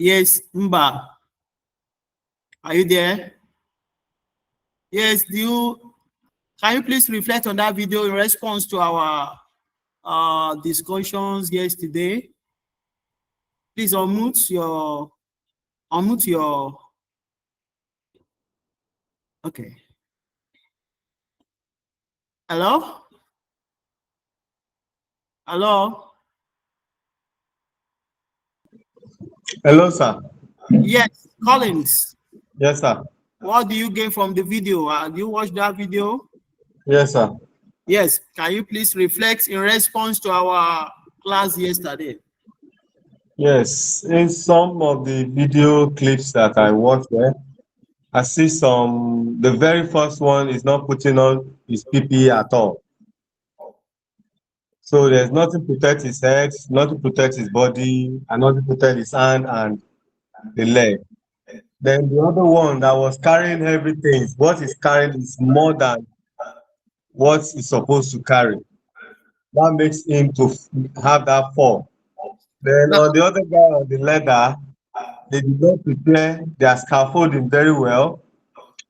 Yes, Mba. Are you there? Yes, can you please reflect on that video in response to our discussions yesterday? Please unmute your, okay. Hello? Hello? Hello, sir. Yes, Collins. Yes, sir. What do you gain from the video? Do you watch that video? Yes, sir. Yes. Can you please reflect in response to our class yesterday? Yes, in some of the video clips that I watched there, I see the very first one is not putting on his PPE at all. So there's nothing to protect his head, nothing to protect his body, and nothing to protect his hand and the leg. Then the other one that was carrying everything, what he's carrying is more than what he's supposed to carry. That makes him to have that fall. Then on the other guy on the leather, they did not prepare their scaffolding very well.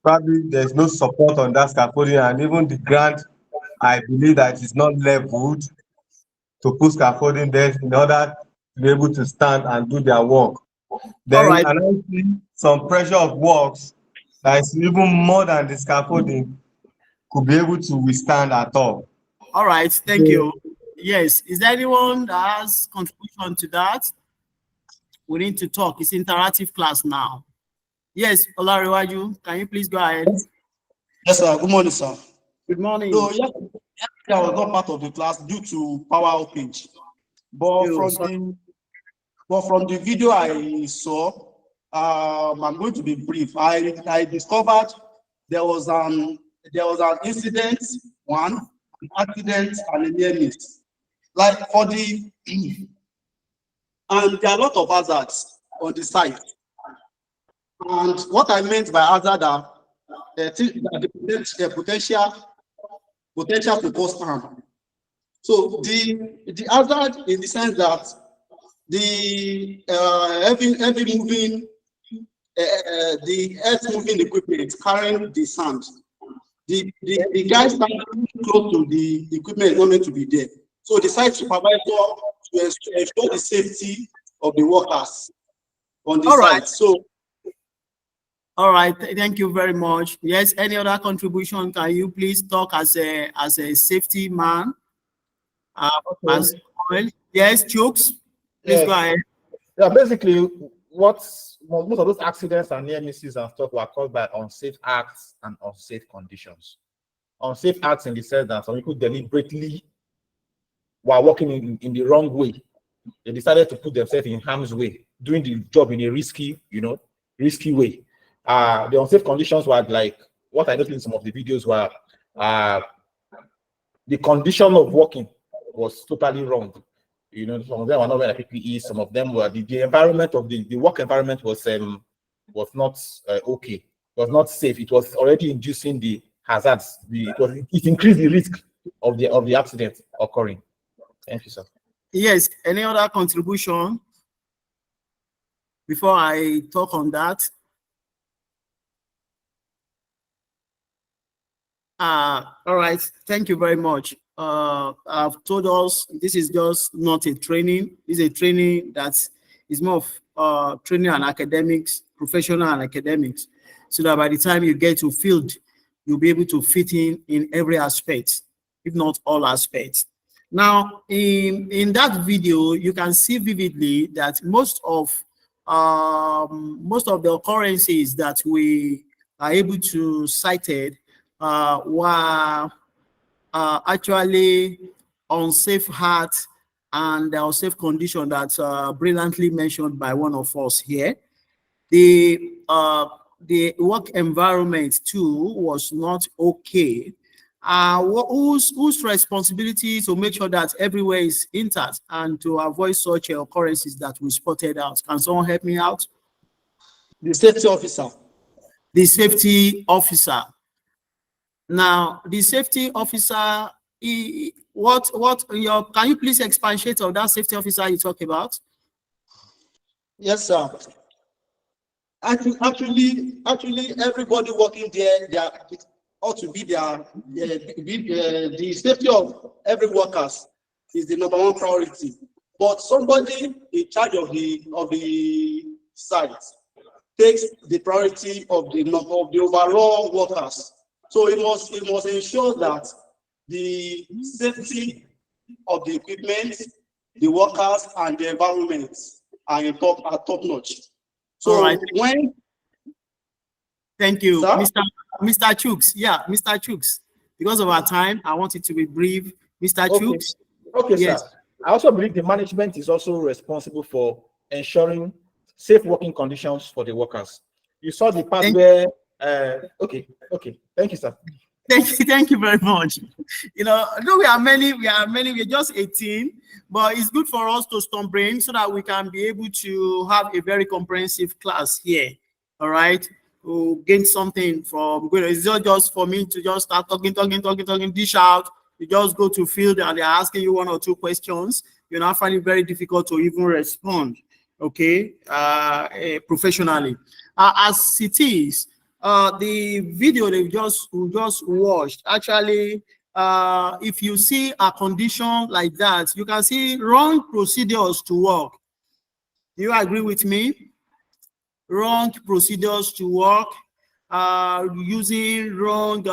Probably there's no support on that scaffolding, and even the ground, I believe that it is not leveled to put scaffolding there in order to be able to stand and do their work. Then right. I see some pressure of works that is even more than the scaffolding could be able to withstand at all. All right, thank you. Yes, is there anyone that has contribution to that? We need to talk. It's interactive class now. Yes, Olariwaju, can you please go ahead? Yes, sir. Good morning, sir. Good morning. So, yeah, I was not part of the class due to power outage. But from the video I saw, I'm going to be brief. I discovered there was an incident, an accident, and a near miss. Like for the and there are a lot of hazards on the site. And what I meant by hazard are the potential to cause harm. So the hazard in the sense that the heavy moving the earth moving equipment carrying the sand. The guy standing close to the equipment is not meant to be there. So the site supervisor to ensure the safety of the workers on the site. So. All right, thank you very much. Yes, any other contribution? Can you please talk as a safety man? Yes, Chooks, please go ahead. Yeah, basically, most of those accidents and near misses and stuff were caused by unsafe acts and unsafe conditions. Unsafe acts in the sense that some people deliberately were working in the wrong way. They decided to put themselves in harm's way, doing the job in a risky way. The unsafe conditions were like what I noticed in some of the videos were the condition of working was totally wrong. You know, some of them were not wearing PPE, some of them were the environment of the work environment was not okay, was not safe. It was already inducing the hazards. It increased the risk of the accident occurring. Thank you, sir. Yes, any other contribution before I talk on that? All right, thank you very much. I've told us this is just not a training. It's a training that is more of training and academics, professional and academics, so that by the time you get to field, you'll be able to fit in every aspect, if not all aspects. Now, in that video, you can see vividly that most of the occurrences that we are able to cite were actually unsafe heart and the unsafe condition that's brilliantly mentioned by one of us here. The work environment too was not okay. Whose responsibility to make sure that everywhere is intact and to avoid such occurrences that we spotted out? Can someone help me out? The safety officer. The safety officer. Now, the safety officer, can you please expatiate on that safety officer you talk about? Yes, sir. Actually, everybody working there, it ought to be the safety of every workers is the #1 priority. But somebody in charge of the site takes the priority of the overall workers. So it must ensure that the safety of the equipment, the workers, and the environment are top notch. So all right. when Thank you, Sir? Mr. Chooks. Yeah, Mr. Chooks. Because of our time, I want it to be brief. Mr. Chooks. Okay, Yes. sir. I also believe the management is also responsible for ensuring safe working conditions for the workers. You saw the part where, okay. Thank you, sir. Thank you very much. You know, though we are many, we're just 18, but it's good for us to storm brain so that we can be able to have a very comprehensive class here. All right. We'll gain something from good. It's not just for me to just start talking, dish out. You just go to field and they're asking you 1 or 2 questions. You're not finding it very difficult to even respond, okay, professionally. As it is, the video we just watched, actually, if you see a condition like that, you can see wrong procedures to work. Do you agree with me? Wrong procedures to work, using wrong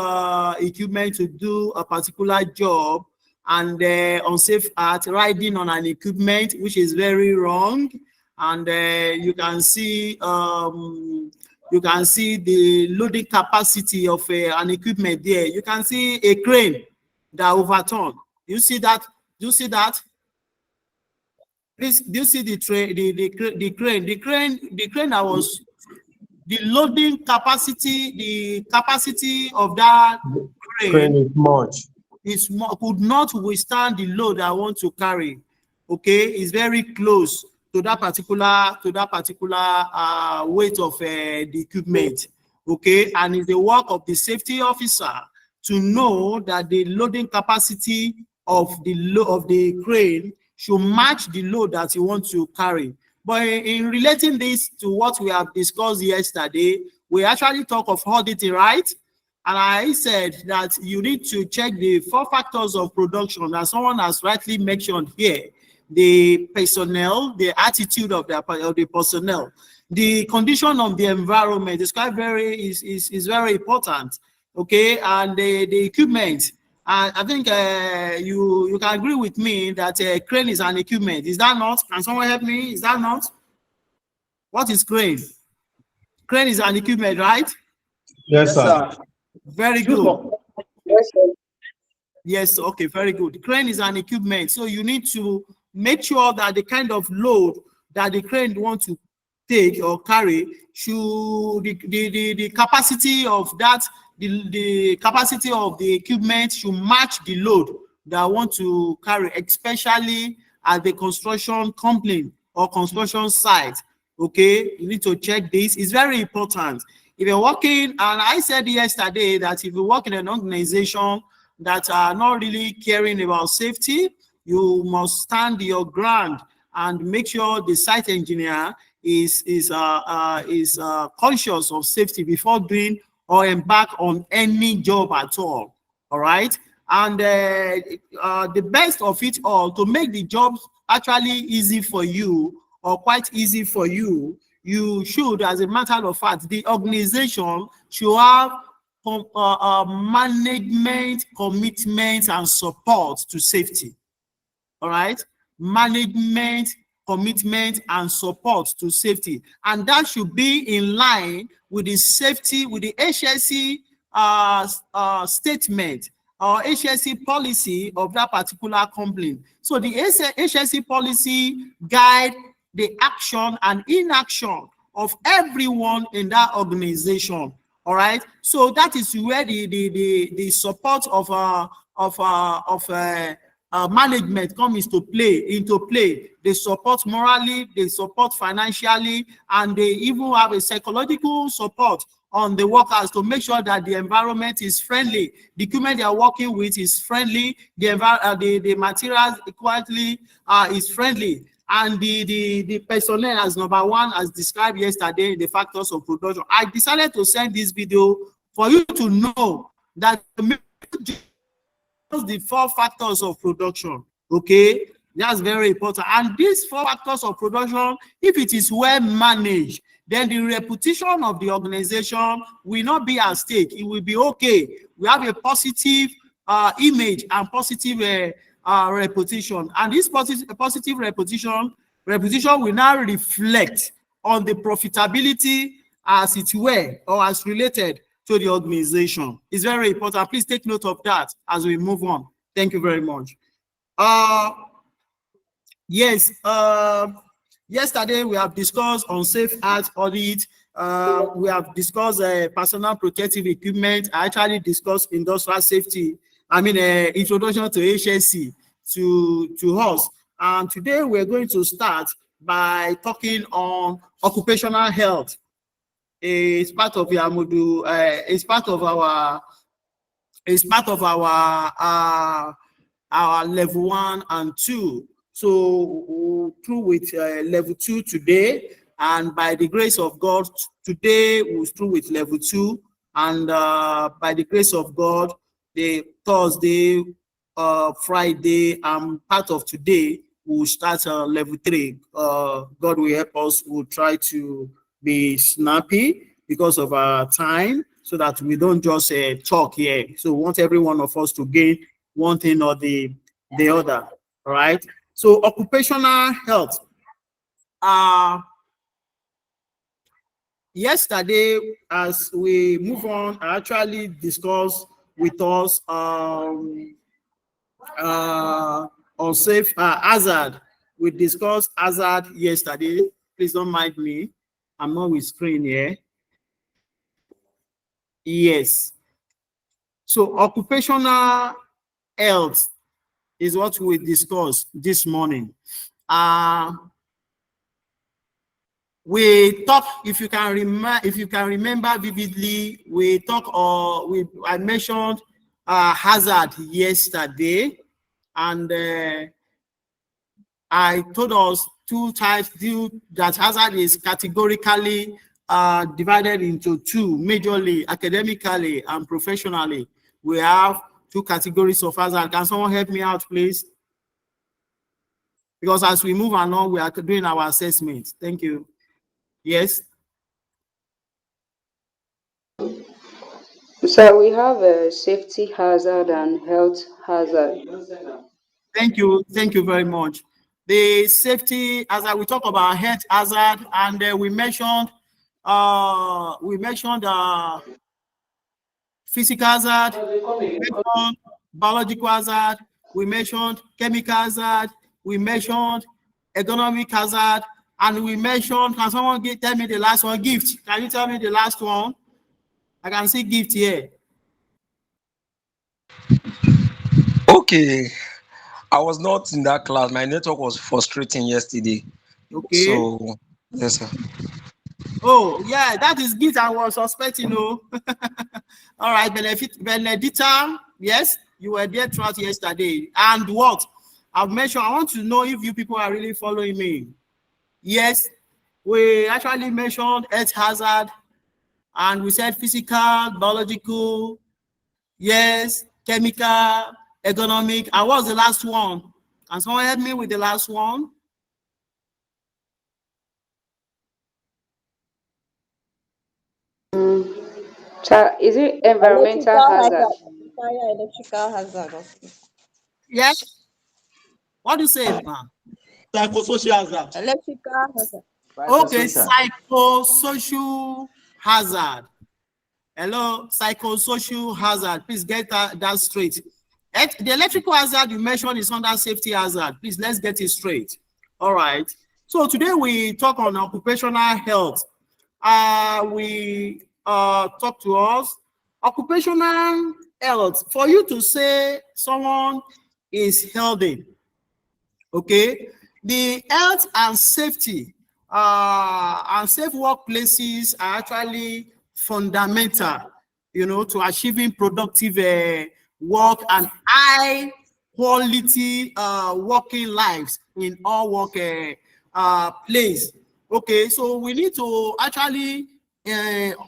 equipment to do a particular job, and unsafe act, riding on an equipment which is very wrong. And you can see the loading capacity of an equipment there. You can see a crane that overturned. You see that? Do you see that? Please, do you see the crane that was the loading capacity, the capacity of that crane is much. Could not withstand the load I want to carry. Okay, it's very close to that particular weight of the equipment. Okay, and it's the work of the safety officer to know that the loading capacity of the crane should match the load that you want to carry. But in relating this to what we have discussed yesterday, we actually talk of auditing, right? And I said that you need to check the 4 factors of production that someone has rightly mentioned here: the personnel, the attitude of the personnel, the condition of the environment is very important. Okay, and the equipment. I think you can agree with me that crane is an equipment. Is that not? Can someone help me? Is that not? What is crane? Crane is an equipment, right? Yes, sir. Very good. Yes, okay, very good. Crane is an equipment. So you need to make sure that the kind of load that the crane wants to take or carry should the capacity of that the capacity of the equipment should match the load that I want to carry, especially at the construction company or construction site. Okay, you need to check this. It's very important. If you're working, and I said yesterday that if you work in an organization that are not really caring about safety, you must stand your ground and make sure the site engineer is conscious of safety before doing or embark on any job at all. All right, and the best of it all, to make the job actually easy for you or quite easy for you, you should, as a matter of fact, the organization should have management commitment and support to safety. All right, management commitment and support to safety, and that should be in line with the safety, with the HSE statement or HSE policy of that particular company. So the HSE policy guide the action and inaction of everyone in that organization. All right, so that is where the support of management comes into play. They support morally, they support financially, and they even have a psychological support on the workers to make sure that the environment is friendly, the equipment they are working with is friendly, the materials equally is friendly, and the personnel as number one, as described yesterday, the factors of production. I decided to send this video for you to know that the 4 factors of production. Okay, that's very important. And these 4 factors of production, if it is well managed, then the reputation of the organization will not be at stake. It will be okay. We have a positive image and positive reputation, and this positive reputation will now reflect on the profitability as it were, or as related to the organization. It's very important. Please take note of that as we move on. Thank you very much. Yes, yesterday we have discussed on safe art audit. We have discussed personal protective equipment. I actually discussed industrial safety. I mean, introduction to HSC to us. And today we're going to start by talking on occupational health. It's part of our module. It's part of our level 1 and 2. So through with level 2 today, and by the grace of God, today we'll through with level 2, and by the grace of God, the Thursday, Friday, and part of today we'll start level 3. God will help us. We'll try to be snappy because of our time, so that we don't just talk here. So we want every one of us to gain one thing or the other. All right. So occupational health. Yesterday, as we move on, I actually discussed with us on safe hazard. We discussed hazard yesterday. Please don't mind me. I'm not with screen here. Yes. So occupational health is what we discussed this morning. We talk, if you can remember vividly, we talk, I mentioned hazard yesterday, and I told us 2 types. That hazard is categorically divided into 2, majorly academically and professionally. We have 2 categories of hazard. Can someone help me out, please? Because as we move along, we are doing our assessments. Thank you. Yes. So we have a safety hazard and health hazard. Thank you very much. The safety hazard, we talk about health hazard, and we mentioned physical hazard, we mentioned biological hazard, we mentioned chemical hazard, we mentioned economic hazard, and we mentioned, can someone tell me the last one? Gift. Can you tell me the last one? I can see gift here. Okay. I was not in that class. My network was frustrating yesterday. Okay. So, yes, sir. Oh, yeah, that is gift I was suspecting. All right, Benedicta, yes, you were there throughout yesterday. And what? I've mentioned, I want to know if you people are really following me. Yes, we actually mentioned health hazard, and we said physical, biological, yes, chemical, economic. And what was the last one? Can someone help me with the last one? So is it environmental hazard? Electrical hazard. Okay. Yes. What do you say, ma'am? Psychosocial hazard. Electrical hazard. Okay, psychosocial hazard. Hello, psychosocial hazard. Please get that straight. The electrical hazard you mentioned is under safety hazard. Please, let's get it straight. All right. So today we talk on occupational health. We talk to us. Occupational health. For you to say someone is healthy, okay, the health and safety and safe workplaces are actually fundamental, to achieving productive work and high quality working lives in all work place. Okay, so we need to actually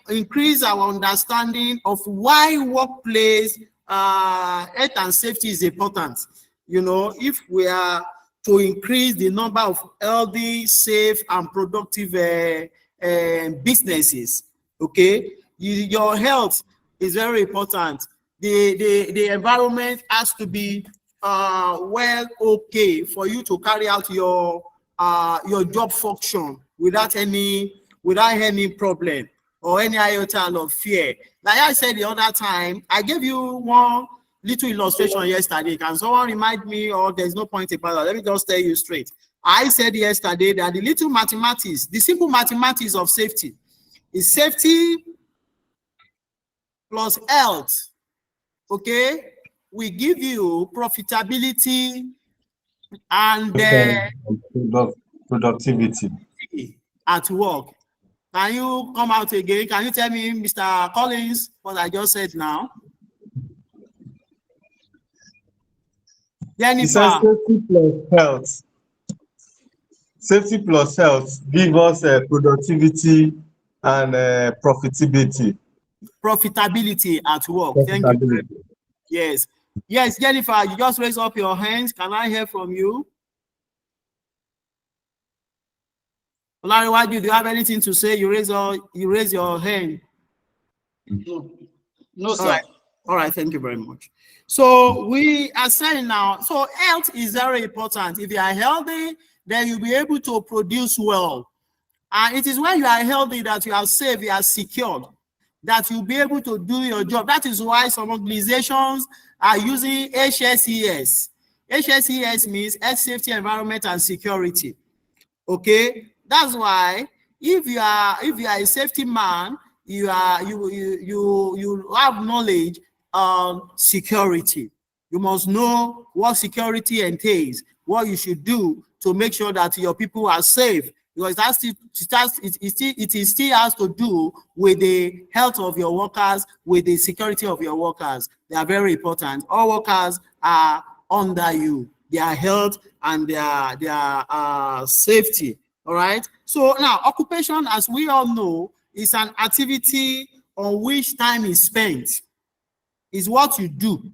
increase our understanding of why workplace health and safety is important. You know, if we are to increase the number of healthy, safe, and productive businesses, okay, your health is very important. The environment has to be well okay for you to carry out your job function without any problem or any iota of fear. Like I said the other time, I gave you one little illustration yesterday. Can someone remind me, or there's no point about that? Let me just tell you straight. I said yesterday that the little mathematics, the simple mathematics of safety is safety plus health. Okay, we give you profitability and productivity at work. Can you come out again? Can you tell me, Mr. Collins, what I just said now? Jennifer. Safety plus health. Safety plus health give us productivity and profitability. Profitability at work. Thank you. Yes. Yes, Jennifer, you just raise up your hands. Can I hear from you? Olariwaju, do you have anything to say? You raise your hand. No, sir. All right, thank you very much. So we are saying now, so health is very important. If you are healthy, then you'll be able to produce well. And it is when you are healthy that you are safe, you are secured, that you'll be able to do your job. That is why some organizations are using HSES. HSES means Health, Safety, Environment, and Security. Okay, that's why if you are a safety man, you have knowledge on security. You must know what security entails, what you should do to make sure that your people are safe, because it still has to do with the health of your workers, with the security of your workers. They are very important. All workers are under you, their health and their safety. All right. So now, occupation, as we all know, is an activity on which time is spent. Is what you do,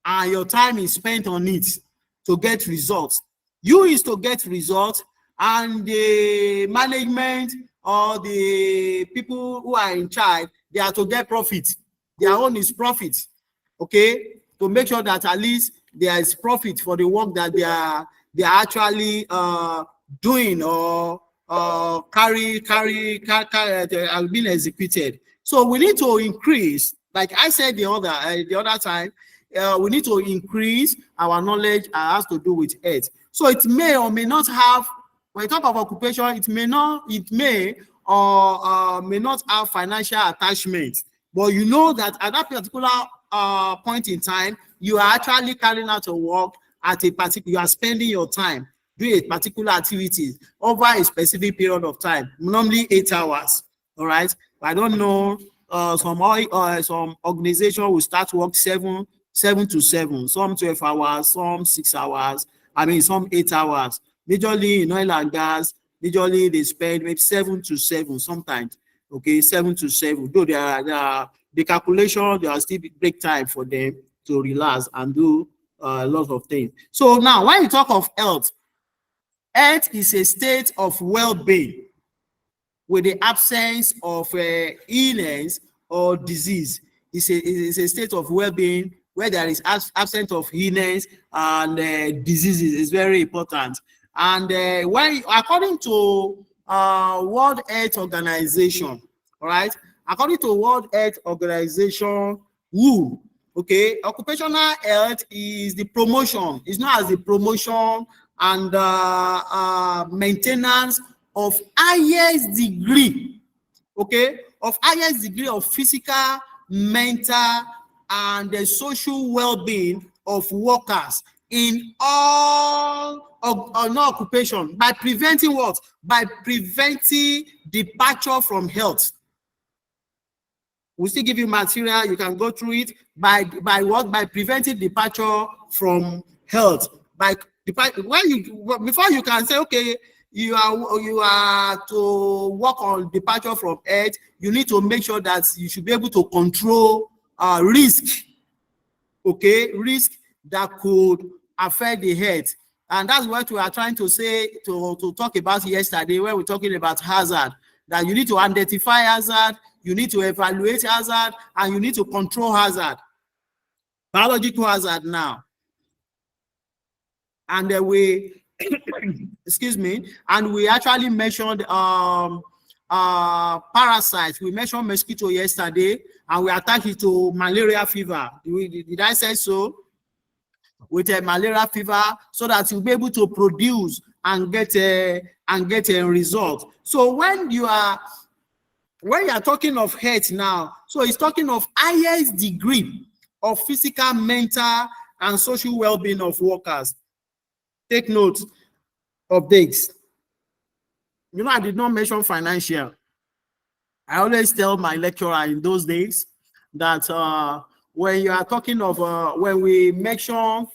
and your time is spent on it to get results. You is to get results, and the management or the people who are in charge, they are to get profit. Their own is profit. Okay, to make sure that at least there is profit for the work that they are actually doing or being executed. So we need to increase, like I said the other time, we need to increase our knowledge that has to do with health. So it may or may not have, when you talk of occupation, it may or may not have financial attachment, but you know that at that particular point in time, you are actually carrying out a work at a particular, you are spending your time doing a particular activity over a specific period of time, normally 8 hours. All right. I don't know. Some organization will start work 7 to 7, some 12 hours, some 6 hours. I mean, some 8 hours. Majorly in oil and gas, majorly they spend maybe 7 to 7 sometimes. Okay, 7 to 7. Though the calculation, there are still break time for them to relax and do a lot of things. So now, when you talk of health, health is a state of well-being with the absence of illness or disease. It's a state of well-being where there is absence of illness and diseases. Is very important. And when, according to World Health Organization, all right, according to World Health Organization, WHO, okay, occupational health is the promotion. It's not as the promotion and maintenance of highest degree, okay, of highest degree of physical, mental, and the social well-being of workers in all occupation, by preventing what? By preventing departure from health. We'll still give you material, you can go through it. By what? By preventing departure from health, by before you can say, okay, you are to work on departure from Earth, you need to make sure that you should be able to control risk. Okay, risk that could affect the health. And that's what we are trying to say, to talk about yesterday when we're talking about hazard, that you need to identify hazard, you need to evaluate hazard, and you need to control hazard, biological hazard now. And we, excuse me, and we actually mentioned parasites. We mentioned mosquito yesterday, and we attached it to malaria fever. Did I say so? With a malaria fever, so that you'll be able to produce and get a result. So when you are talking of health now, so it's talking of highest degree of physical, mental, and social well-being of workers. Take note of this. You know, I did not mention financial. I always tell my lecturer in those days that when you are talking of when we mention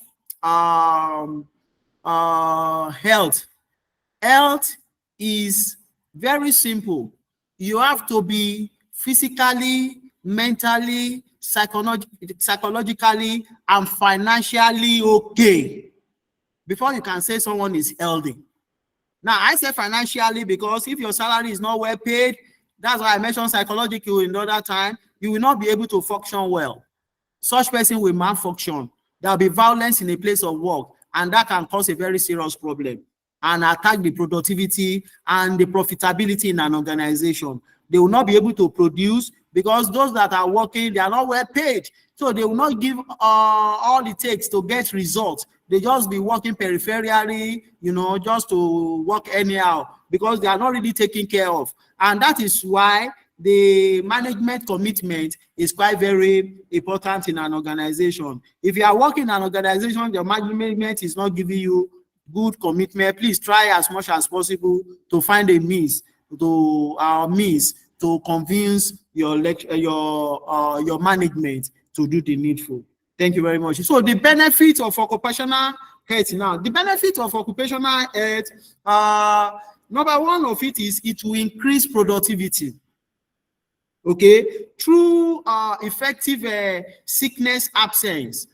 health is very simple. You have to be physically, mentally, psychologically, and financially okay before you can say someone is healthy. Now, I say financially because if your salary is not well paid, that's why I mentioned psychological in the other time, you will not be able to function well. Such person will malfunction. There will be violence in a place of work, and that can cause a very serious problem and attack the productivity and the profitability in an organization. They will not be able to produce because those that are working, they are not well paid. So they will not give all it takes to get results. They just be working peripherally, you know, just to work anyhow because they are not really taken care of. And that is why the management commitment is quite very important in an organization. If you are working in an organization, your management is not giving you good commitment, please try as much as possible to find a means to convince your management to do the needful. Thank you very much. So the benefits of occupational health now. The benefits of occupational health, number one of it is it will increase productivity. Okay, through effective sickness absence.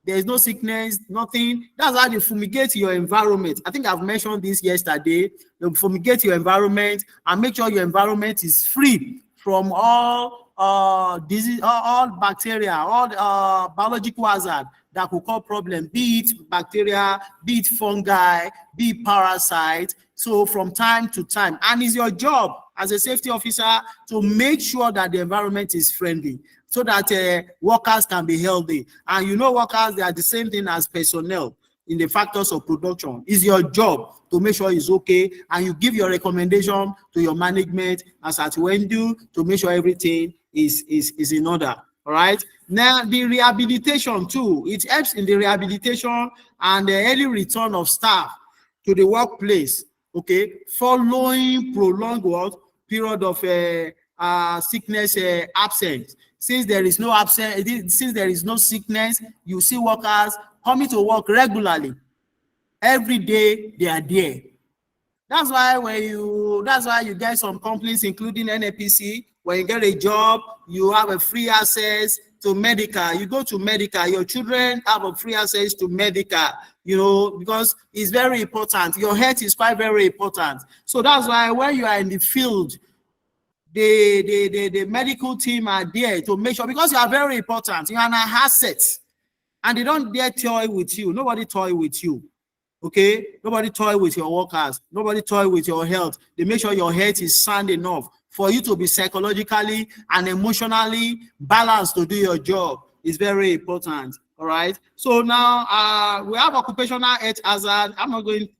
There is no sickness, nothing. That's how you fumigate your environment. I think I've mentioned this yesterday. You fumigate your environment and make sure your environment is free from all disease, all bacteria, all biological hazard that could cause problem, be it bacteria, be it fungi, be it parasite. So from time to time, and it's your job as a safety officer to make sure that the environment is friendly, so that workers can be healthy. And you know, workers, they are the same thing as personnel in the factors of production. It's your job to make sure it's okay, and you give your recommendation to your management as at when due to make sure everything is in order. All right. Now, the rehabilitation too, it helps in the rehabilitation and the early return of staff to the workplace. Okay, following prolonged period of sickness absence. Since there is no sickness, you see workers coming to work regularly. Every day they are there. That's why you get some companies, including NAPC, when you get a job, you have a free access to medical. You go to medical, your children have a free access to medical, you know, because it's very important. Your health is quite very important. So that's why when you are in the field, the medical team are there to make sure, because you are very important. You are an asset, and they don't dare toy with you. Nobody toy with you. Okay, nobody toy with your workers. Nobody toy with your health. They make sure your health is sound enough for you to be psychologically and emotionally balanced to do your job. It's very important. All right. So now we have occupational health hazard. I'm not going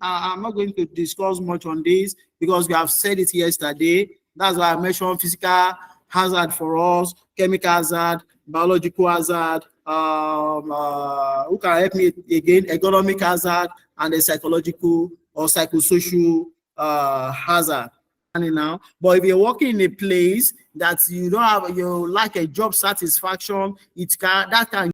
to discuss much on this because we have said it yesterday. That's why I mentioned physical hazard for us, chemical hazard, biological hazard. Who can help me again? Economic hazard and the psychological or psychosocial hazard. Now, but if you're working in a place that you lack a job satisfaction, that can